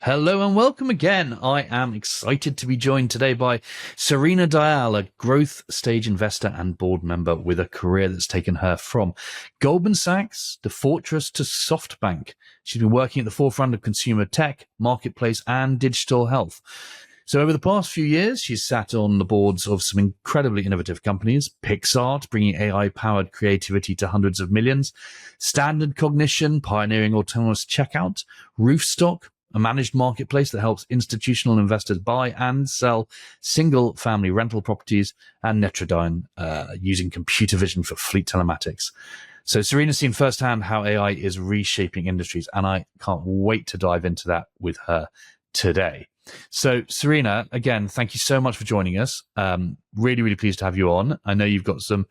Hello and welcome again. I am excited to be joined today by Serena Dayal, a growth stage investor and board member with a career that's taken her from Goldman Sachs, the Fortress to SoftBank. She's been working at the forefront of consumer tech, marketplace, and digital health. So over the past few years, she's sat on the boards of some incredibly innovative companies: Pixar, bringing AI-powered creativity to hundreds of millions; Standard Cognition, pioneering autonomous checkout; Roofstock, a managed marketplace that helps institutional investors buy and sell single-family rental properties; and Netrodyne, using computer vision for fleet telematics. So Serena's seen firsthand how AI is reshaping industries, and I can't wait to dive into that with her today. So Serena, again, thank you so much for joining us. Really, really pleased to have you on. I know you've got some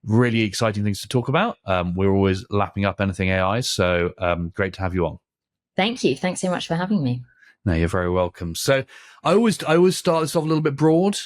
really exciting things to talk about. We're always lapping up anything AI, so great to have you on. Thank you. Thanks so much for having me. No, you're very welcome. So I always start this off a little bit broad,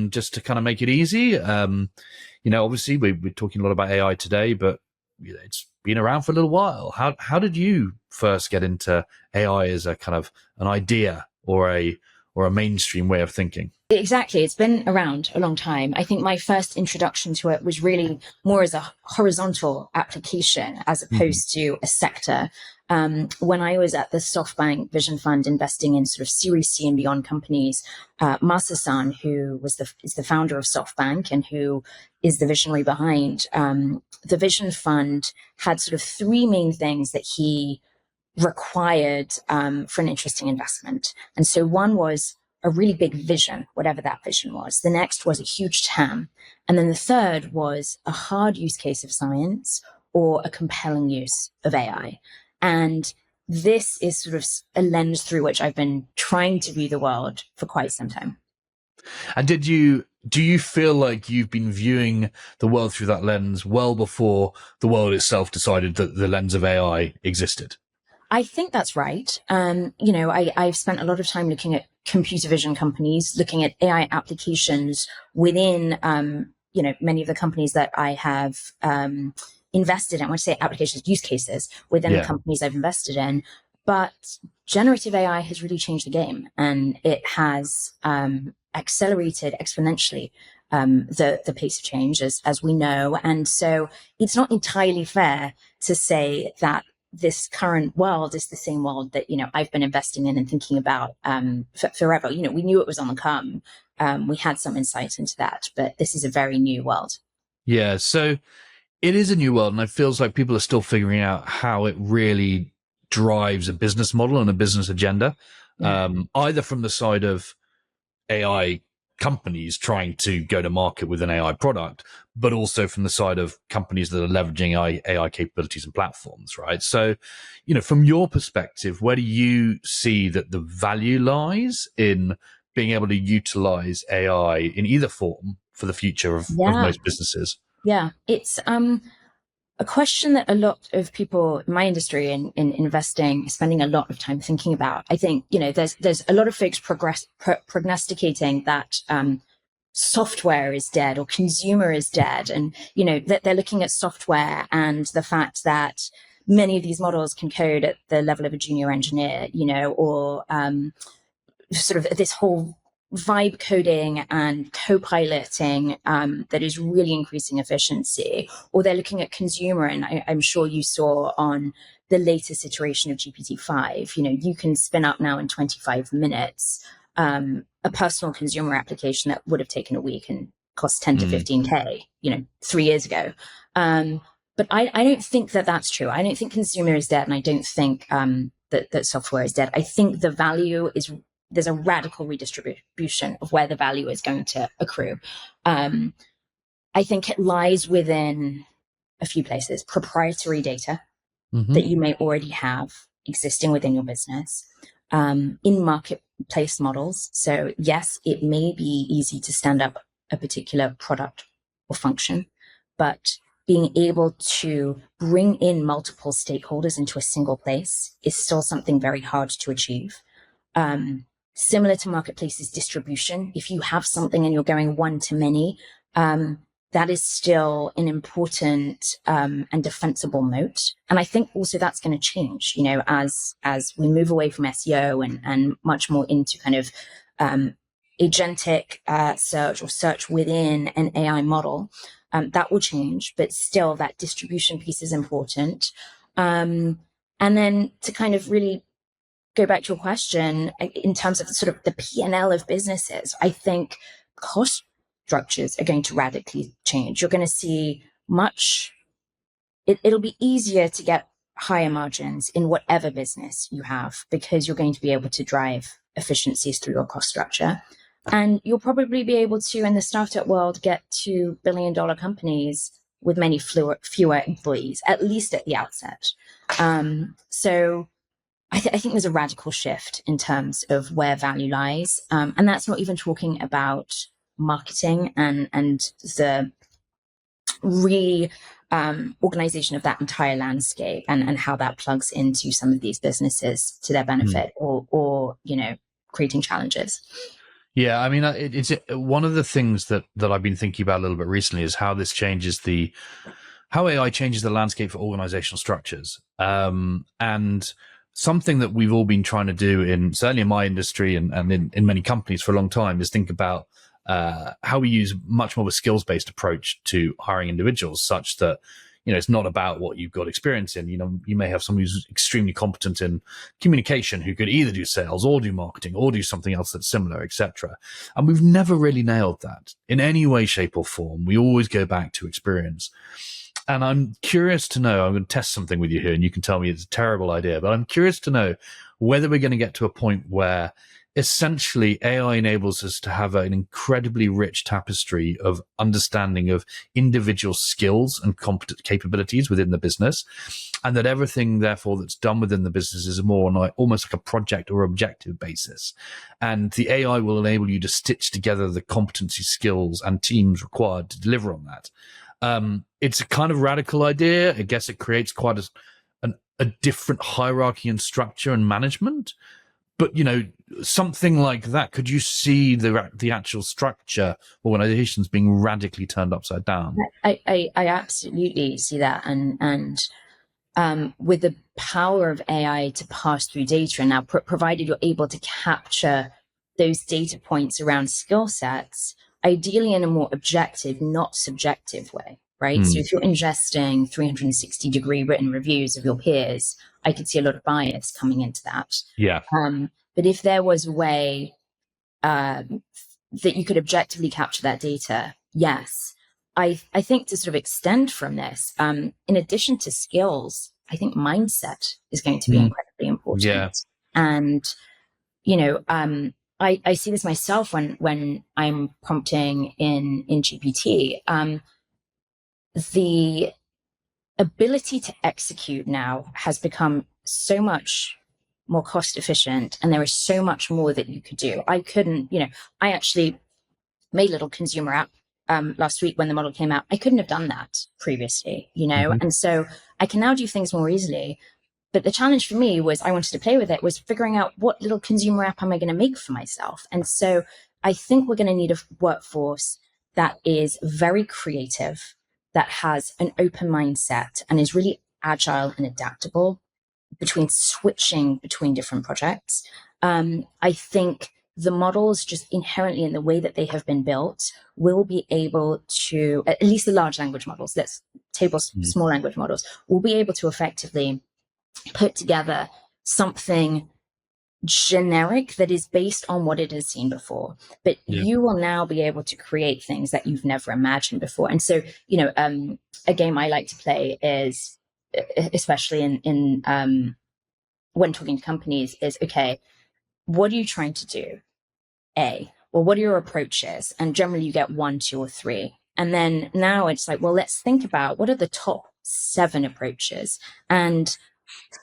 just to kind of make it easy. Obviously we're talking a lot about AI today, but it's been around for a little while. How did you first get into AI as a kind of an idea or a mainstream way of thinking? Exactly. It's been around a long time. I think my first introduction to it was really more as a horizontal application as opposed to a sector. When I was at the SoftBank Vision Fund investing in sort of Series C and beyond companies, Masa-san, who is the founder of SoftBank and who is the visionary behind the Vision Fund, had sort of three main things that he required for an interesting investment. And so one was a really big vision, whatever that vision was. The next was a huge TAM. And then the third was a hard use case of science or a compelling use of AI. And this is sort of a lens through which I've been trying to view the world for quite some time. And do you feel like you've been viewing the world through that lens well before the world itself decided that the lens of AI existed? I think that's right. I've spent a lot of time looking at computer vision companies, looking at AI applications within, many of the companies that I have invested in. When I say applications, use cases within the companies I've invested in. But generative AI has really changed the game, and it has accelerated exponentially the pace of change, as we know. And so it's not entirely fair to say that this current world is the same world that, I've been investing in and thinking about forever. We knew it was on the come. We had some insight into that, but this is a very new world. Yeah, so it is a new world, and it feels like people are still figuring out how it really drives a business model and a business agenda, either from the side of AI companies trying to go to market with an AI product, but also from the side of companies that are leveraging AI capabilities and platforms, right? So, from your perspective, where do you see that the value lies in being able to utilize AI in either form for the future of most businesses? Yeah, it's a question that a lot of people in my industry in investing are spending a lot of time thinking about. I think, there's a lot of folks prognosticating that software is dead or consumer is dead. And, that they're looking at software and the fact that many of these models can code at the level of a junior engineer, or sort of this whole vibe coding and co-piloting that is really increasing efficiency. Or they're looking at consumer, and I'm sure you saw on the latest iteration of GPT-5, you can spin up now in 25 minutes a personal consumer application that would have taken a week and cost 10 to 15K, 3 years ago. But I don't think that that's true. I don't think consumer is dead, and I don't think that software is dead. I think the value is, there's a radical redistribution of where the value is going to accrue. I think it lies within a few places: proprietary data that you may already have existing within your business, in marketplace models. So yes, it may be easy to stand up a particular product or function, but being able to bring in multiple stakeholders into a single place is still something very hard to achieve. Similar to marketplaces, distribution. If you have something and you're going one to many, that is still an important and defensible moat. And I think also that's going to change, as we move away from SEO and much more into kind of agentic search or search within an AI model. That will change, but still that distribution piece is important. And then to kind of really go back to your question in terms of sort of the P&L of businesses, I think cost structures are going to radically change. You're going to see it'll be easier to get higher margins in whatever business you have, because you're going to be able to drive efficiencies through your cost structure. And you'll probably be able to, in the startup world, get to billion-dollar companies with many fewer employees, at least at the outset. So I think there's a radical shift in terms of where value lies. And that's not even talking about marketing and the organization of that entire landscape and how that plugs into some of these businesses to their benefit or creating challenges. Yeah, I mean, it's one of the things that I've been thinking about a little bit recently is how this changes how AI changes the landscape for organizational structures. And something that we've all been trying to do certainly in my industry and in many companies for a long time is think about how we use much more of a skills-based approach to hiring individuals, such that, it's not about what you've got experience in. You may have someone who's extremely competent in communication who could either do sales or do marketing or do something else that's similar, etc. And we've never really nailed that in any way, shape, or form. We always go back to experience. And I'm curious to know, I'm going to test something with you here, and you can tell me it's a terrible idea, but I'm curious to know whether we're going to get to a point where essentially AI enables us to have an incredibly rich tapestry of understanding of individual skills and competent capabilities within the business, and that everything therefore that's done within the business is more on almost like a project or objective basis. And the AI will enable you to stitch together the competency, skills, and teams required to deliver on that. It's a kind of radical idea. I guess it creates quite a different hierarchy and structure and management. But, something like that, could you see the actual structure organizations being radically turned upside down? I absolutely see that. And with the power of AI to pass through data, and now provided you're able to capture those data points around skill sets, ideally in a more objective, not subjective way, right? So if you're ingesting 360-degree written reviews of your peers, I could see a lot of bias coming into that. Yeah. But if there was a way that you could objectively capture that data, yes. I think to sort of extend from this, in addition to skills, I think mindset is going to be incredibly important. Yeah. And, I see this myself when I'm prompting in GPT. The ability to execute now has become so much more cost efficient, and there is so much more that you could do. I actually made a little consumer app last week when the model came out. I couldn't have done that previously, and so I can now do things more easily. But the challenge for me was, I wanted to play with it, was figuring out what little consumer app am I going to make for myself. And so I think we're going to need a workforce that is very creative, that has an open mindset, and is really agile and adaptable switching between different projects. I think the models, just inherently in the way that they have been built, will be able to, at least the large language models, let's table small language models, will be able to effectively put together something generic that is based on what it has seen before. But you will now be able to create things that you've never imagined before. And so, a game I like to play is, especially in when talking to companies, is, okay, what are you trying to do? Well, what are your approaches? And generally you get 1, 2, or 3. And then now it's like, well, let's think about what are the top 7 approaches. And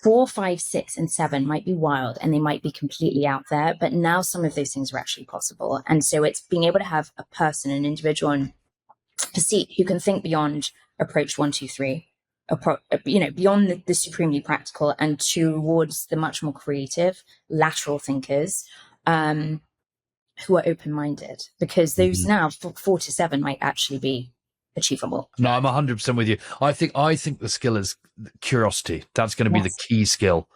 4, 5, 6, and 7 might be wild and they might be completely out there, but now some of those things are actually possible. And so it's being able to have a person, an individual in a seat who can think beyond approach 1, 2, 3, beyond the supremely practical and towards the much more creative, lateral thinkers, who are open-minded, because those now 4 to 7 might actually be achievable. No, I'm 100% with you. I think the skill is curiosity. That's going to be the key skill,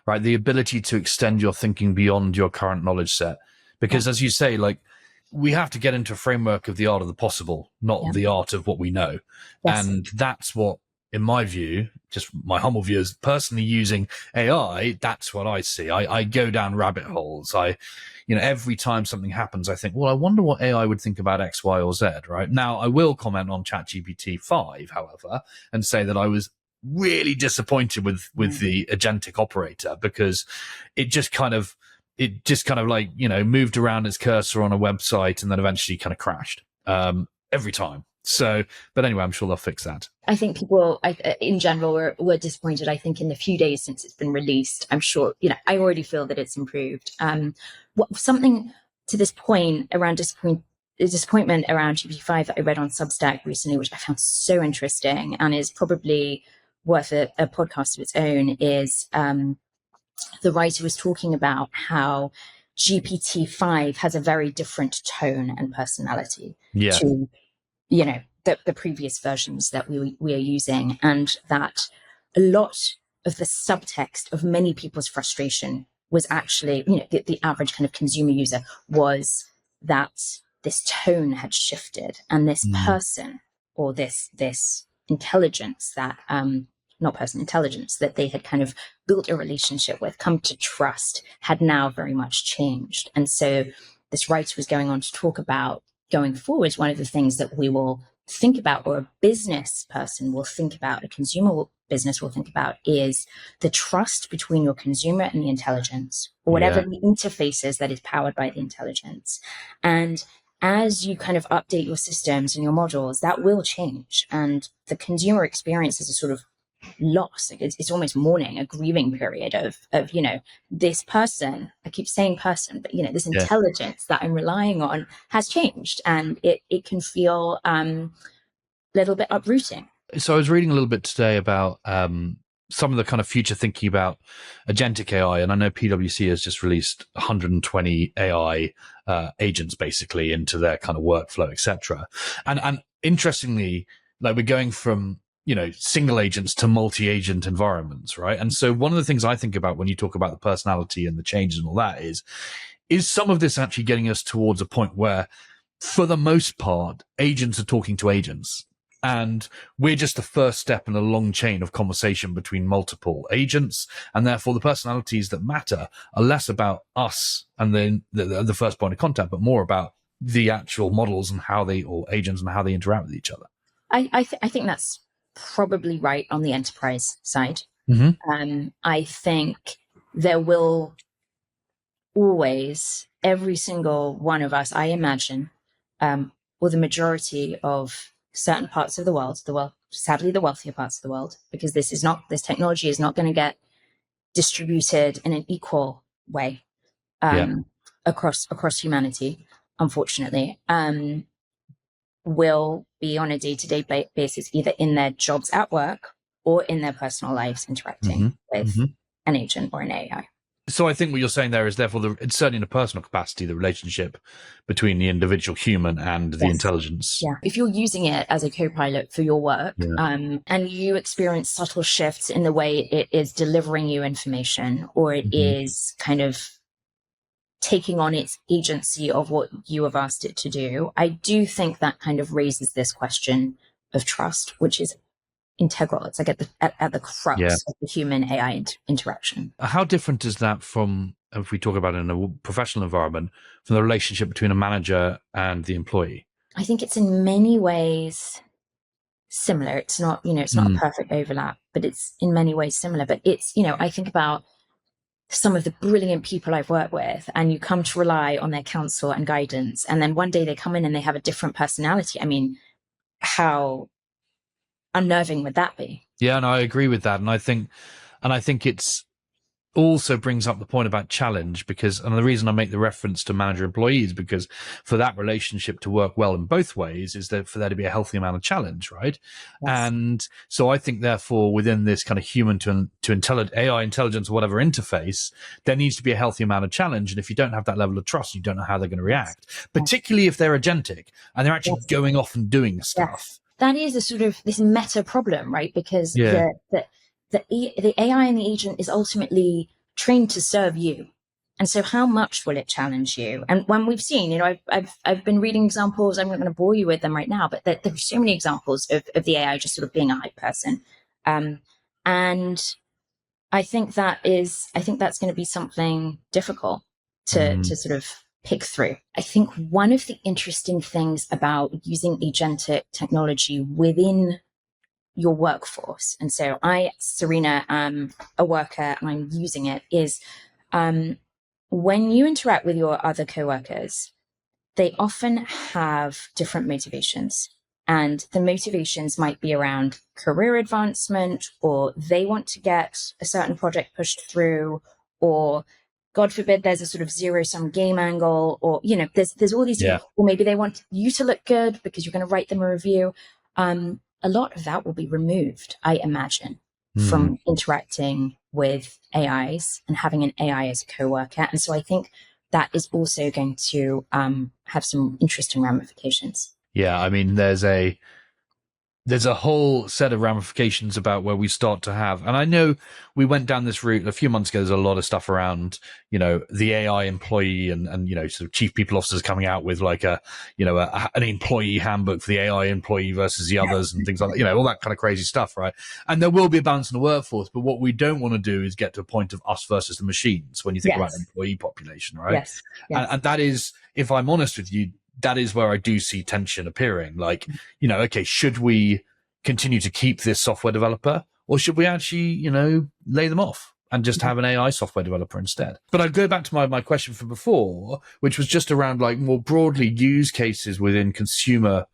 right? The ability to extend your thinking beyond your current knowledge set. Because as you say, like, we have to get into a framework of the art of the possible, not the art of what we know. Yes. And that's what, in my view, just my humble view, is personally using AI, that's what I see. I go down rabbit holes. Every time something happens, I think, well, I wonder what AI would think about X, Y, or Z, right? Now, I will comment on ChatGPT 5, however, and say that I was really disappointed with the agentic operator, because it just kind of like, moved around its cursor on a website and then eventually kind of crashed every time. So, but anyway, I'm sure they'll fix that. I think people, in general, were disappointed. I think in the few days since it's been released, I'm sure, I already feel that it's improved. Something to this point around disappointment around GPT-5 that I read on Substack recently, which I found so interesting and is probably worth a podcast of its own, is the writer was talking about how GPT-5 has a very different tone and personality to, the previous versions that we are using, and that a lot of the subtext of many people's frustration was actually, the average kind of consumer user, was that this tone had shifted, and this person, or this intelligence that intelligence that they had kind of built a relationship with, come to trust, had now very much changed. And so this writer was going on to talk about, going forward, one of the things that we will think about, or a business person will think about, a consumer business will think about, is the trust between your consumer and the intelligence, or whatever the interface is that is powered by the intelligence. And as you kind of update your systems and your models, that will change. And the consumer experience is a sort of loss. It's almost mourning, a grieving period of this person, I keep saying person, but this intelligence that I'm relying on has changed, and it can feel a little bit uprooting. So I was reading a little bit today about some of the kind of future thinking about agentic AI, and I know PwC has just released 120 AI agents basically into their kind of workflow, etc. And interestingly, like, we're going from single agents to multi-agent environments, right? And so one of the things I think about when you talk about the personality and the changes and all that is some of this actually getting us towards a point where, for the most part, agents are talking to agents, and we're just the first step in a long chain of conversation between multiple agents, and therefore the personalities that matter are less about us and then the first point of contact, but more about the actual models and or agents and how they interact with each other. I think that's probably right on the enterprise side. I think there will always, every single one of us, I imagine, or the majority of certain parts of the world, sadly the wealthier parts of the world, because this technology is not going to get distributed in an equal way across humanity, unfortunately, will be on a day-to-day basis, either in their jobs at work or in their personal lives, interacting with an agent or an AI. So I think what you're saying there is, therefore, it's certainly in a personal capacity, the relationship between the individual human and the intelligence. Yeah. If you're using it as a co-pilot for your work, and you experience subtle shifts in the way it is delivering you information, or it is kind of taking on its agency of what you have asked it to do, I do think that kind of raises this question of trust, which is integral. It's like at the crux of the human AI interaction. How different is that from, if we talk about it in a professional environment, from the relationship between a manager and the employee? I think it's in many ways similar. It's not, it's not a perfect overlap, but it's in many ways similar. But it's, I think about some of the brilliant people I've worked with, and you come to rely on their counsel and guidance, and then one day they come in and they have a different personality. I mean, how unnerving would that be? Yeah, and I agree with that. And I think it's also brings up the point about challenge, and the reason I make the reference to manager employees, because for that relationship to work well in both ways is that for there to be a healthy amount of challenge, right? Yes. And so I think, therefore, within this kind of human to AI intelligence, or whatever interface, there needs to be a healthy amount of challenge. And if you don't have that level of trust, you don't know how they're going to react, particularly if they're agentic and they're actually going off and doing stuff. that is a sort of this meta problem, right? Because Yeah. the AI and the agent is ultimately trained to serve you. And so how much will it challenge you? And when we've seen, I've been reading examples, I'm not going to bore you with them right now, but there are so many examples of the AI just sort of being a hype person. And I think that's going to be something difficult to sort of pick through. I think one of the interesting things about using agentic technology within your workforce, and so I, Serena, am a worker and I'm using it, is when you interact with your other coworkers, they often have different motivations. And the motivations might be around career advancement, or they want to get a certain project pushed through, or God forbid, there's a sort of zero-sum game angle, or, there's all these, or maybe they want you to look good because you're going to write them a review. A lot of that will be removed, I imagine, from interacting with AIs and having an AI as a coworker. And so I think that is also going to have some interesting ramifications. Yeah, I mean, there's a whole set of ramifications about where we start to have, and I know we went down this route a few months ago. There's a lot of stuff around, the AI employee and sort of chief people officers coming out with like an employee handbook for the AI employee versus the others and things like that, all that kind of crazy stuff, right? And there will be a balance in the workforce, but what we don't want to do is get to a point of us versus the machines when you think about the employee population, right? Yes. And that is, if I'm honest with you, that is where I do see tension appearing. Like, okay, should we continue to keep this software developer, or should we actually, lay them off and just have an AI software developer instead? But I'd go back to my question from before, which was just around like more broadly use cases within consumer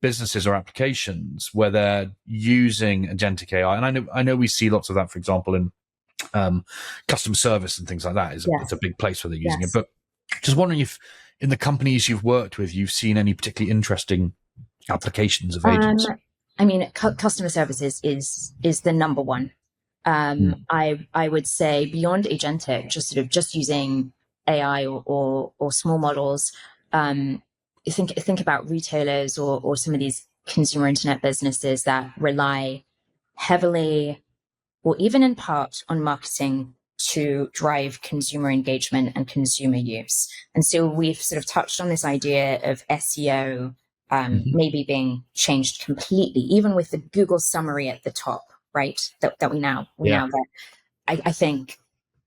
businesses or applications where they're using agentic AI. And I know we see lots of that, for example, in customer service and things like that. It's a big place where they're using it. But just wondering if in the companies you've worked with, you've seen any particularly interesting applications of agents. I mean, customer services is the number one. I would say beyond agentic, just using AI or small models. Think about retailers or some of these consumer internet businesses that rely heavily or even in part on marketing to drive consumer engagement and consumer use. And so we've sort of touched on this idea of SEO maybe being changed completely, even with the Google summary at the top, right? That we now get. I think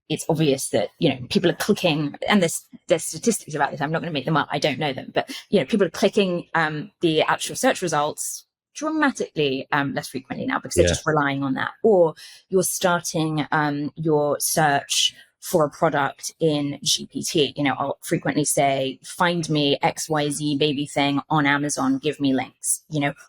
it's obvious that, people are clicking, and there's statistics about this. I'm not going to make them up. I don't know them, but, people are clicking the actual search results dramatically less frequently now because they're just relying on that. Or you're starting your search for a product in GPT. I'll frequently say, find me XYZ baby thing on Amazon, give me links,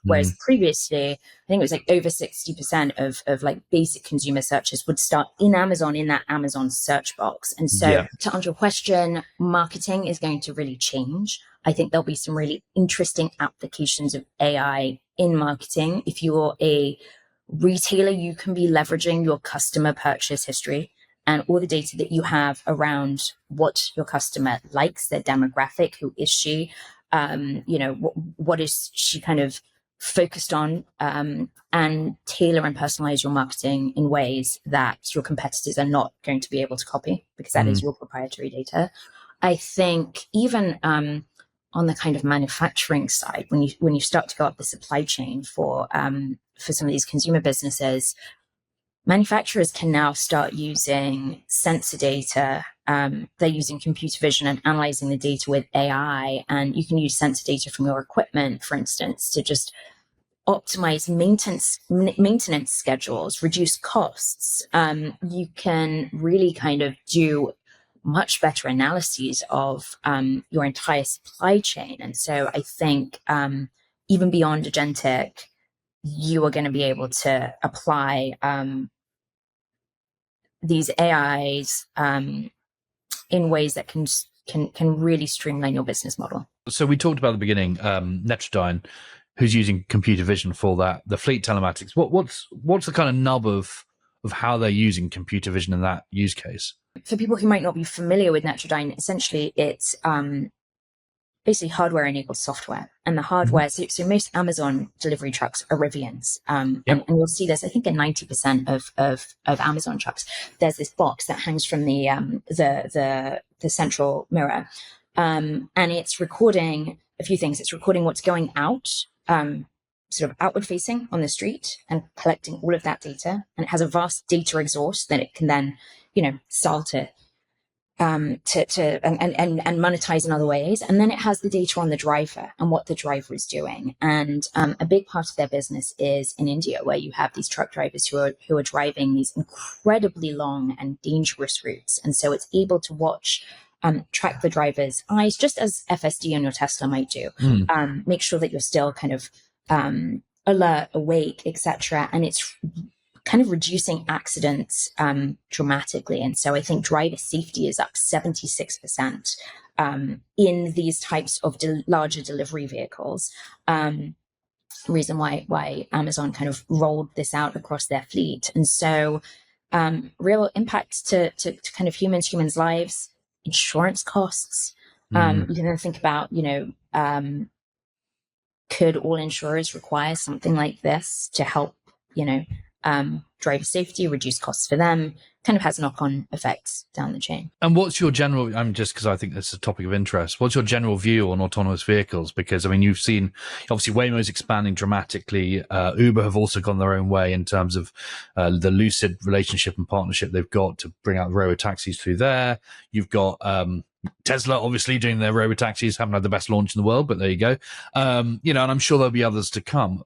whereas previously, I think it was like over 60% of like basic consumer searches would start in Amazon, in that Amazon search box. And so to answer your question, marketing is going to really change. I think there'll be some really interesting applications of AI in marketing. If you're a retailer, you can be leveraging your customer purchase history and all the data that you have around what your customer likes, their demographic, who is she, what is she kind of focused on, and tailor and personalize your marketing in ways that your competitors are not going to be able to copy because that is your proprietary data. I think even on the kind of manufacturing side, when you start to go up the supply chain for some of these consumer businesses, manufacturers can now start using sensor data. They're using computer vision and analyzing the data with AI. And you can use sensor data from your equipment, for instance, to just optimize maintenance schedules, reduce costs. You can really kind of do much better analyses of your entire supply chain. And so I think even beyond agentic, you are going to be able to apply these AIs in ways that can really streamline your business model. So we talked about at the beginning, Netrodyne, who's using computer vision for that, the fleet telematics. What's the kind of nub of how they're using computer vision in that use case? For people who might not be familiar with Netrodyne, essentially it's basically hardware enabled software, and the hardware. So most Amazon delivery trucks are Rivians, and you'll see this. I think in 90% of Amazon trucks, there's this box that hangs from the central mirror, and it's recording a few things. It's recording what's going out, sort of outward facing on the street, and collecting all of that data. And it has a vast data exhaust that it can then, sell to monetize in other ways. And then it has the data on the driver and what the driver is doing. And a big part of their business is in India, where you have these truck drivers who are driving these incredibly long and dangerous routes. And so it's able to track the driver's eyes, just as FSD on your Tesla might do. Make sure that you're still kind of alert, awake, etc. And it's kind of reducing accidents dramatically. And so I think driver safety is up 76% in these types of larger delivery vehicles. Reason why Amazon kind of rolled this out across their fleet. And so real impact to kind of humans' lives, insurance costs. You can then think about, could all insurers require something like this to help, driver safety, reduce costs for them, kind of has knock-on effects down the chain. And what's your general, just because I think that's a topic of interest, what's your general view on autonomous vehicles? Because, you've seen, obviously, Waymo's expanding dramatically. Uber have also gone their own way in terms of the Lucid relationship and partnership they've got to bring out the robo-taxis through there. You've got Tesla, obviously, doing their robo-taxis, haven't had the best launch in the world, but there you go. And I'm sure there'll be others to come.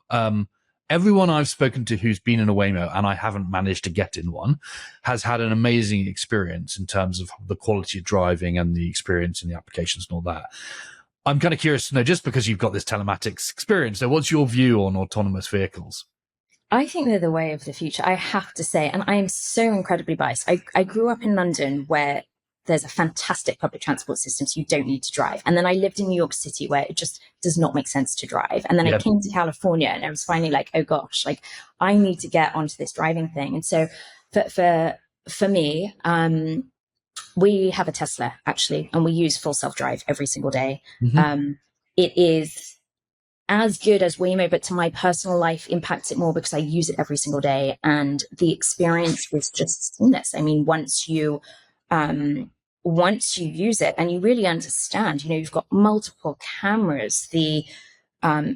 Everyone I've spoken to who's been in a Waymo, and I haven't managed to get in one, has had an amazing experience in terms of the quality of driving and the experience in the applications and all that. I'm kind of curious to know, just because you've got this telematics experience, so what's your view on autonomous vehicles? I think they're the way of the future, I have to say. And I am so incredibly biased. I grew up in London, where there's a fantastic public transport system, so you don't need to drive. And then I lived in New York City, where it just does not make sense to drive. And then I came to California, and I was finally like, oh gosh, like I need to get onto this driving thing. And so for me, we have a Tesla actually, and we use full self-drive every single day. It is as good as Waymo, but to my personal life impacts it more because I use it every single day. And the experience was just seamless. Once you use it and you really understand, you've got multiple cameras, the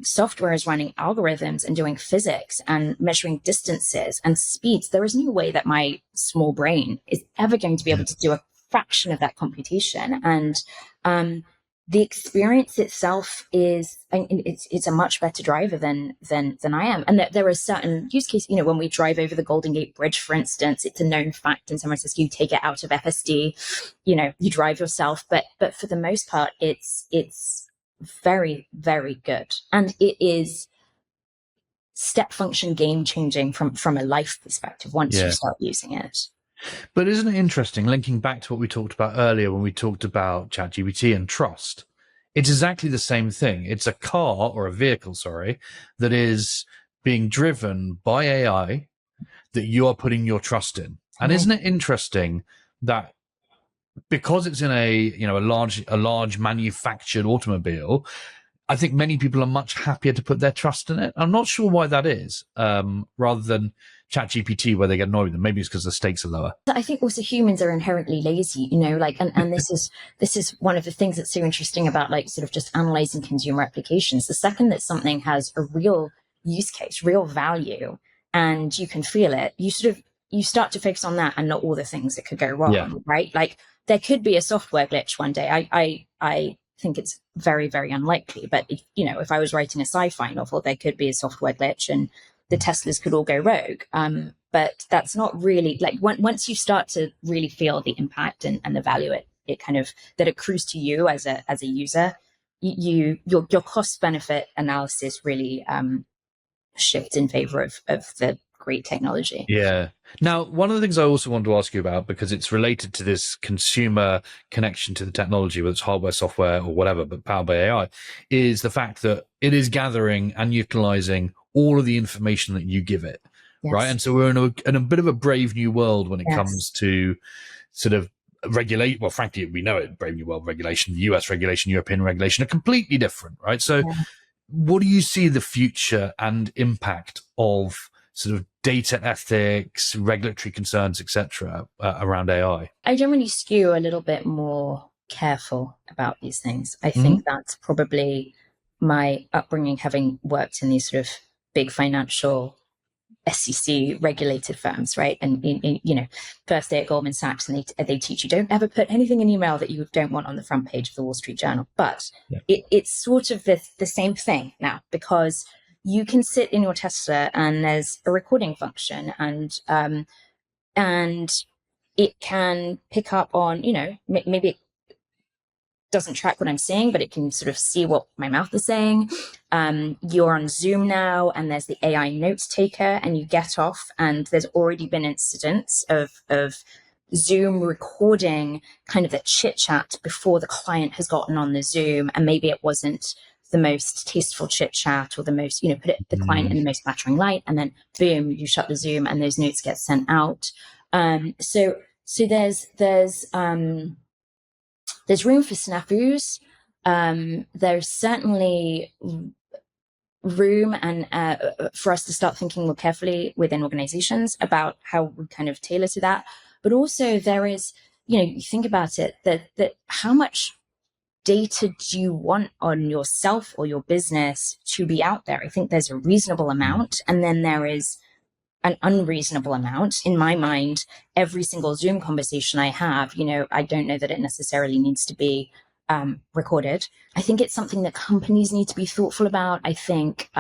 software is running algorithms and doing physics and measuring distances and speeds. There is no way that my small brain is ever going to be able to do a fraction of that computation. And the experience itself is, it's a much better driver than I am. And there are certain use cases, when we drive over the Golden Gate Bridge, for instance, it's a known fact in San Francisco, you take it out of FSD, you drive yourself. But for the most part, it's very, very good. And it is step function game changing from a life perspective once you start using it. But isn't it interesting, linking back to what we talked about earlier when we talked about ChatGPT and trust? It's exactly the same thing. It's a car or a vehicle, that is being driven by AI that you are putting your trust in. And isn't it interesting that because it's in a large manufactured automobile, I think many people are much happier to put their trust in it. I'm not sure why that is, rather than ChatGPT, where they get annoyed with them. Maybe it's because the stakes are lower. I think also humans are inherently lazy, and this is one of the things that's so interesting about sort of just analyzing consumer applications. The second that something has a real use case, real value, and you can feel it, you start to focus on that and not all the things that could go wrong, right? Like there could be a software glitch one day. I think it's very, very unlikely, but if I was writing a sci-fi novel, there could be a software glitch and the Teslas could all go rogue. But that's not really once you start to really feel the impact and the value it kind of that accrues to you as a user, your cost benefit analysis really shifts in favor of the great technology. Yeah. Now, one of the things I also want to ask you about, because it's related to this consumer connection to the technology, whether it's hardware, software, or whatever, but powered by AI, is the fact that it is gathering and utilizing all of the information that you give it, right? And so we're in a bit of a brave new world when it comes to sort of regulate. Well, frankly, we know it very well. Regulation, US regulation, European regulation are completely different, right? So, what do you see the future and impact of sort of data ethics, regulatory concerns, etc., around AI? I generally skew a little bit more careful about these things. I think that's probably my upbringing, having worked in these sort of big financial SEC regulated firms, right? And first day at Goldman Sachs, and they teach you, don't ever put anything in email that you don't want on the front page of the Wall Street Journal. But it's sort of the same thing now, because you can sit in your Tesla and there's a recording function, and it can pick up on, maybe it doesn't track what I'm saying, but it can sort of see what my mouth is saying. You're on Zoom now, and there's the AI note taker, and you get off, and there's already been incidents of Zoom recording kind of the chit chat before the client has gotten on the Zoom, and maybe it wasn't the most tasteful chit chat or the most, put the client in the most flattering light, and then boom, you shut the Zoom, and those notes get sent out. So there's room for snafus. There's certainly room and for us to start thinking more carefully within organizations about how we kind of tailor to that. But also there is, you think about it, that how much data do you want on yourself or your business to be out there? I think there's a reasonable amount, and then there is an unreasonable amount. In my mind, every single Zoom conversation I have, I don't know that it necessarily needs to be recorded. I think it's something that companies need to be thoughtful about. I think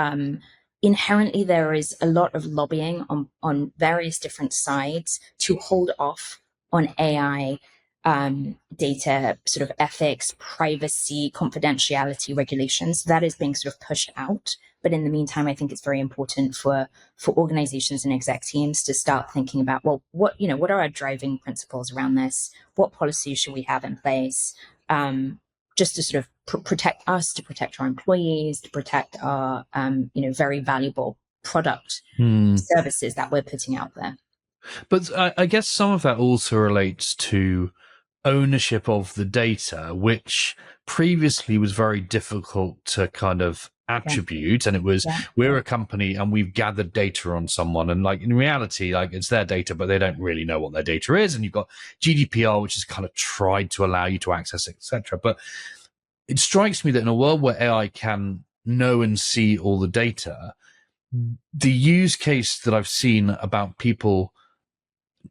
inherently there is a lot of lobbying on various different sides to hold off on AI data sort of ethics, privacy, confidentiality regulations. That is being sort of pushed out. But in the meantime, I think it's very important for organizations and exec teams to start thinking about, well, what are our driving principles around this? What policies should we have in place? Just to sort of protect us, to protect our employees, to protect our, very valuable product services that we're putting out there. But I guess some of that also relates to ownership of the data, which previously was very difficult to kind of attribute. And it was, we're a company and we've gathered data on someone. And like in reality, like it's their data, but they don't really know what their data is. And you've got GDPR, which has kind of tried to allow you to access it, etc. But it strikes me that in a world where AI can know and see all the data, the use case that I've seen about people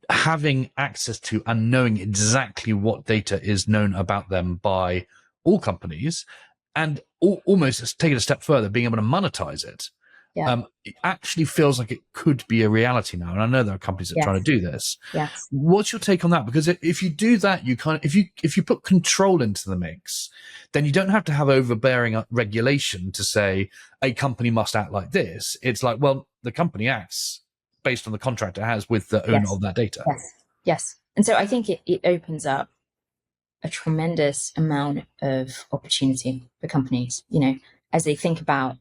having access to and knowing exactly what data is known about them by all companies, and almost taking a step further, being able to monetize it, it actually feels like it could be a reality now. And I know there are companies that are trying to do this. What's your take on that? Because if you do that, you kind of, if you put control into the mix, then you don't have to have overbearing regulation to say a company must act like this. It's like, well, the company acts based on the contract it has with the owner of that data. Yes. And so I think it opens up a tremendous amount of opportunity for companies, as they think about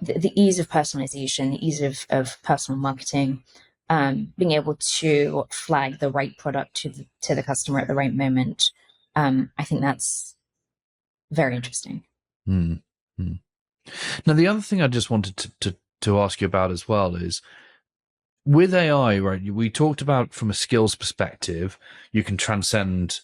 the ease of personalization, the ease of personal marketing, being able to flag the right product to the customer at the right moment. I think that's very interesting. Now, the other thing I just wanted to ask you about as well is, with AI, right, we talked about from a skills perspective, you can transcend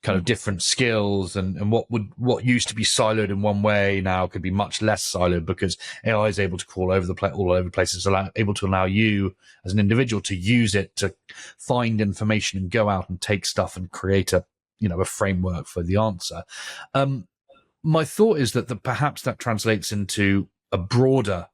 kind of different skills, and what used to be siloed in one way now could be much less siloed because AI is able to crawl all over the place. It's able to allow you as an individual to use it to find information and go out and take stuff and create a framework for the answer. My thought is that perhaps that translates into a broader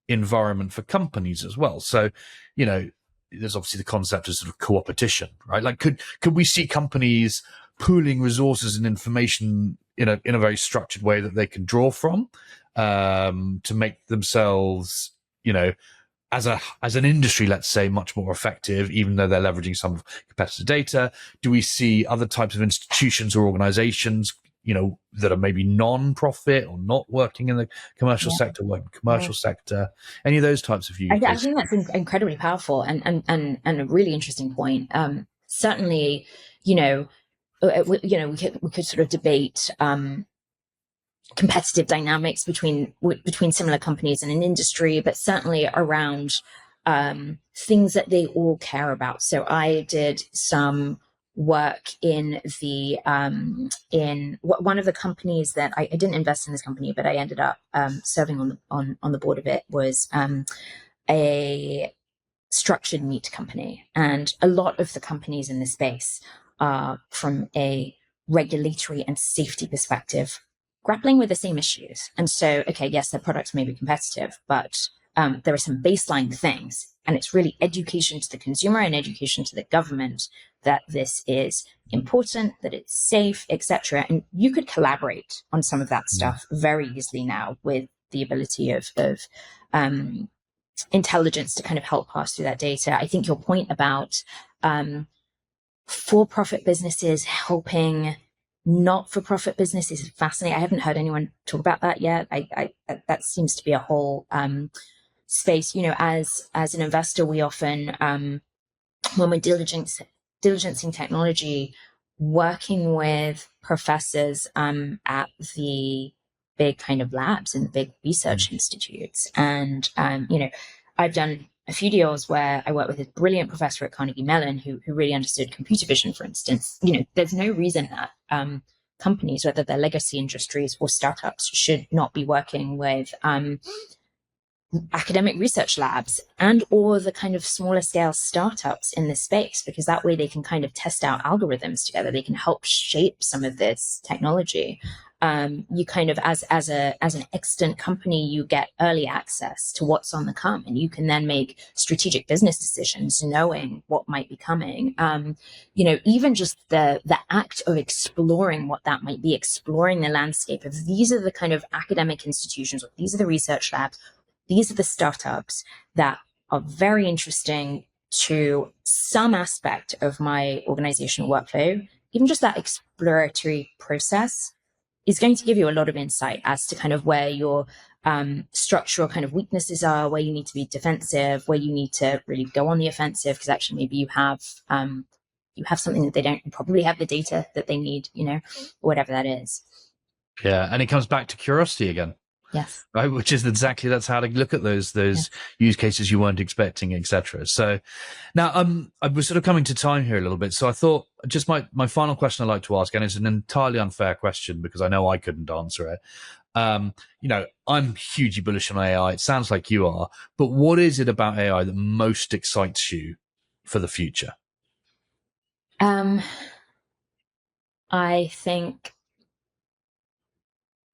environment for companies as well. So, there's obviously the concept of sort of co-opetition, right? Like, could we see companies pooling resources and information in a very structured way that they can draw from, to make themselves, as an industry, let's say, much more effective, even though they're leveraging some competitor data? Do we see other types of institutions or organizations, that are maybe non-profit or not working in the commercial sector, sector? Any of those types of use cases? I think that's incredibly powerful and a really interesting point. Certainly, we could sort of debate competitive dynamics between similar companies in an industry, but certainly around things that they all care about. So I did some work in the in one of the companies that I didn't invest in this company, but I ended up serving on the board of it, was a structured meat company. And a lot of the companies in this space are, from a regulatory and safety perspective, grappling with the same issues. And so, okay, yes, their products may be competitive, but there are some baseline things, and it's really education to the consumer and education to the government that this is important, that it's safe, etc. And you could collaborate on some of that stuff very easily now with the ability of intelligence to kind of help pass through that data. I think your point about for-profit businesses helping not-for-profit businesses is fascinating. I haven't heard anyone talk about that yet. I that seems to be a whole space. As an investor, we often, when we're diligencing technology, working with professors at the big kind of labs and the big research institutes. And, I've done a few deals where I work with a brilliant professor at Carnegie Mellon who really understood computer vision, for instance. There's no reason that companies, whether they're legacy industries or startups, should not be working with academic research labs and or the kind of smaller scale startups in this space, because that way they can kind of test out algorithms together. They can help shape some of this technology. You kind of, as an extant company, you get early access to what's on the come, and you can then make strategic business decisions knowing what might be coming. Even just the act of exploring what that might be, exploring the landscape of these are the kind of academic institutions, or these are the research labs, these are the startups that are very interesting to some aspect of my organizational workflow. Even just that exploratory process is going to give you a lot of insight as to kind of where your structural kind of weaknesses are, where you need to be defensive, where you need to really go on the offensive, because actually maybe you have something that they don't, you probably have the data that they need, whatever that is. Yeah, and it comes back to curiosity again. Yes. Right, which is that's how to look at those use cases you weren't expecting, etc. So now I was sort of coming to time here a little bit. So I thought just my final question I'd like to ask, and it's an entirely unfair question because I know I couldn't answer it. I'm hugely bullish on AI. It sounds like you are, but what is it about AI that most excites you for the future? I think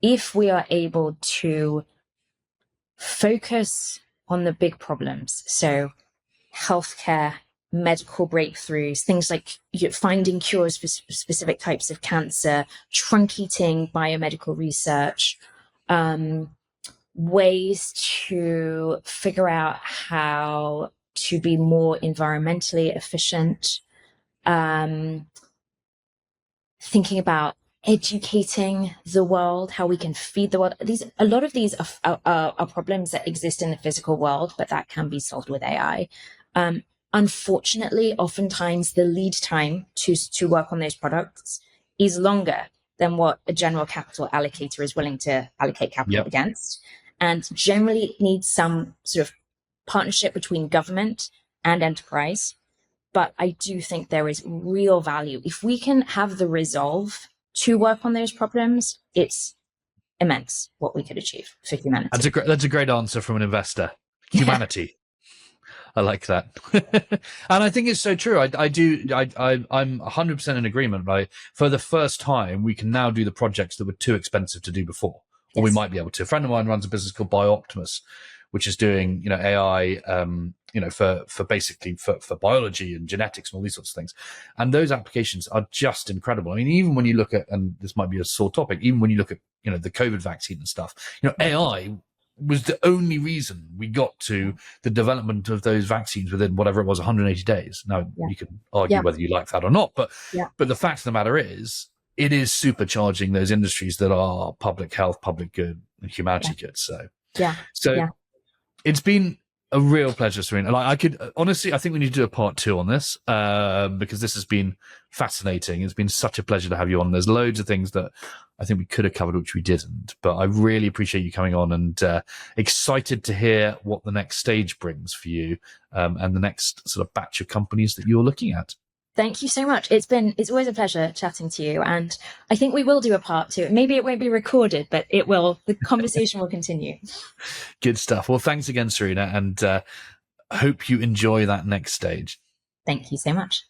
if we are able to focus on the big problems, so healthcare, medical breakthroughs, things like finding cures for specific types of cancer, truncating biomedical research, ways to figure out how to be more environmentally efficient, thinking about educating the world, how we can feed the world. A lot of these are problems that exist in the physical world, but that can be solved with AI. Unfortunately, oftentimes the lead time to work on those products is longer than what a general capital allocator is willing to allocate capital against. And generally it needs some sort of partnership between government and enterprise. But I do think there is real value. If we can have the resolve to work on those problems, it's immense what we could achieve for humanity. That's a great answer from an investor. Humanity. I like that. And I think it's so true. I'm 100% in agreement, right? For the first time, we can now do the projects that were too expensive to do before, or we might be able to. A friend of mine runs a business called BioOptimus, which is doing, AI, for basically for biology and genetics and all these sorts of things. And those applications are just incredible. I mean, even when you look at, and this might be a sore topic, even when you look at, the COVID vaccine and stuff, AI was the only reason we got to the development of those vaccines within whatever it was, 180 days. Now you can argue whether you like that or not, but the fact of the matter is, it is supercharging those industries that are public health, public good, and humanity good. So it's been A real pleasure, Serena. Like, I could honestly, I think we need to do a part 2 on this because this has been fascinating. It's been such a pleasure to have you on. There's loads of things that I think we could have covered which we didn't, but I really appreciate you coming on, and excited to hear what the next stage brings for you and the next sort of batch of companies that you're looking at. Thank you so much. It's always a pleasure chatting to you. And I think we will do a part 2. Maybe it won't be recorded, but the conversation will continue. Good stuff. Well, thanks again, Serena, and hope you enjoy that next stage. Thank you so much.